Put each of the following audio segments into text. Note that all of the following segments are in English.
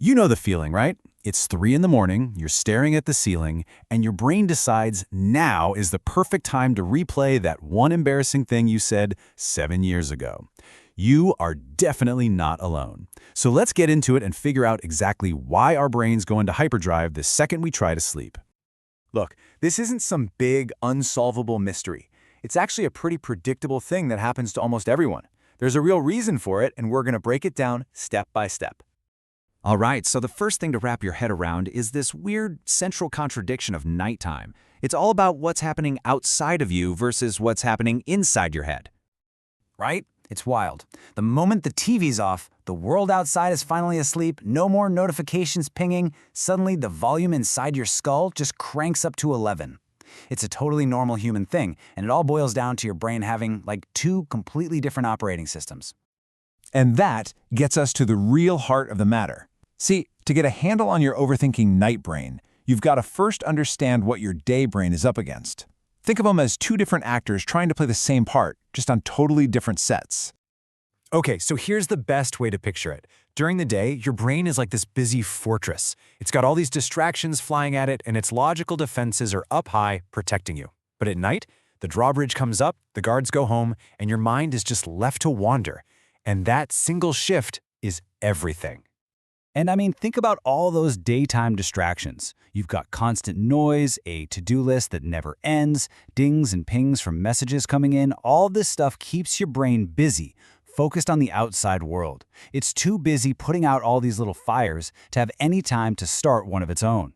You know the feeling, right? It's 3 in the morning, you're staring at the ceiling, and your brain decides now is the perfect time to replay that one embarrassing thing you said 7 years ago. You are definitely not alone. So let's get into it and figure out exactly why our brains go into hyperdrive the second we try to sleep. Look, this isn't some big, unsolvable mystery. It's actually a pretty predictable thing that happens to almost everyone. There's a real reason for it, and we're going to break it down step by step. All right, so the first thing to wrap your head around is this weird central contradiction of nighttime. It's all about what's happening outside of you versus what's happening inside your head. Right? It's wild. The moment the TV's off, the world outside is finally asleep, no more notifications pinging, suddenly the volume inside your skull just cranks up to 11. It's a totally normal human thing, and it all boils down to your brain having, like, two completely different operating systems. And that gets us to the real heart of the matter. See, to get a handle on your overthinking night brain, you've got to first understand what your day brain is up against. Think of them as two different actors trying to play the same part, just on totally different sets. Okay, so here's the best way to picture it. During the day, your brain is like this busy fortress. It's got all these distractions flying at it, and its logical defenses are up high, protecting you. But at night, the drawbridge comes up, the guards go home, and your mind is just left to wander. And that single shift is everything. And I mean, think about all those daytime distractions. You've got constant noise, a to-do list that never ends, dings and pings from messages coming in. All this stuff keeps your brain busy, focused on the outside world. It's too busy putting out all these little fires to have any time to start one of its own.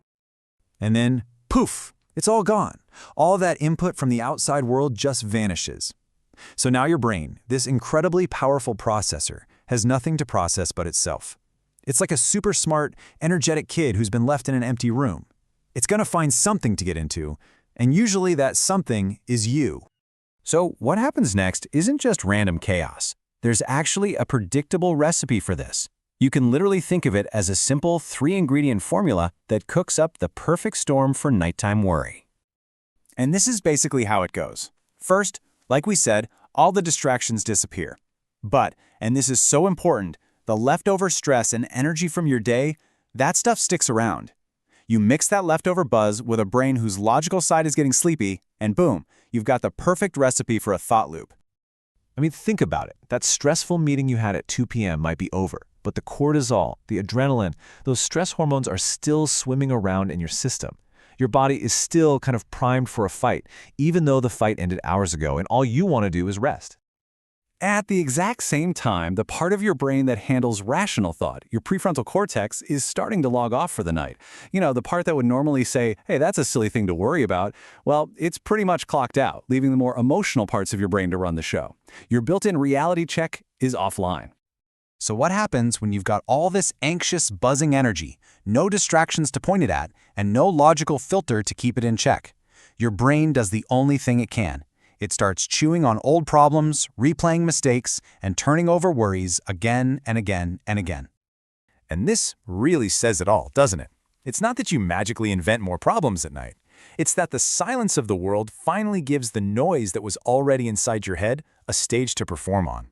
And then, poof, it's all gone. All that input from the outside world just vanishes. So now your brain, this incredibly powerful processor, has nothing to process but itself. It's like a super smart, energetic kid who's been left in an empty room. It's going to find something to get into, and usually that something is you. So what happens next isn't just random chaos. There's actually a predictable recipe for this. You can literally think of it as a simple 3-ingredient formula that cooks up the perfect storm for nighttime worry. And this is basically how it goes. First, like we said, all the distractions disappear. But, and this is so important, the leftover stress and energy from your day, that stuff sticks around. You mix that leftover buzz with a brain whose logical side is getting sleepy, and boom, you've got the perfect recipe for a thought loop. I mean, think about it. That stressful meeting you had at 2 p.m. might be over, but the cortisol, the adrenaline, those stress hormones are still swimming around in your system. Your body is still kind of primed for a fight, even though the fight ended hours ago and all you want to do is rest. At the exact same time, the part of your brain that handles rational thought, your prefrontal cortex, is starting to log off for the night. You know, the part that would normally say, hey, that's a silly thing to worry about, well, it's pretty much clocked out, leaving the more emotional parts of your brain to run the show. Your built-in reality check is offline. So what happens when you've got all this anxious, buzzing energy, no distractions to point it at, and no logical filter to keep it in check? Your brain does the only thing it can. It starts chewing on old problems, replaying mistakes, and turning over worries again and again and again. And this really says it all, doesn't it? It's not that you magically invent more problems at night. It's that the silence of the world finally gives the noise that was already inside your head a stage to perform on.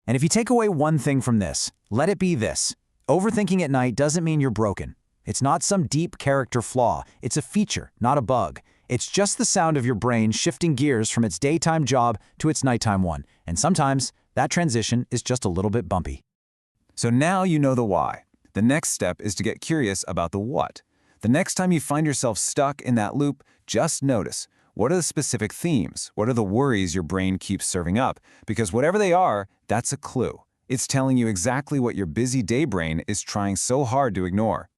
And if you take away one thing from this, let it be this. Overthinking at night doesn't mean you're broken. It's not some deep character flaw. It's a feature, not a bug. It's just the sound of your brain shifting gears from its daytime job to its nighttime one. And sometimes that transition is just a little bit bumpy. So now you know the why. The next step is to get curious about the what. The next time you find yourself stuck in that loop, just notice, what are the specific themes? What are the worries your brain keeps serving up? Because whatever they are, that's a clue. It's telling you exactly what your busy day brain is trying so hard to ignore.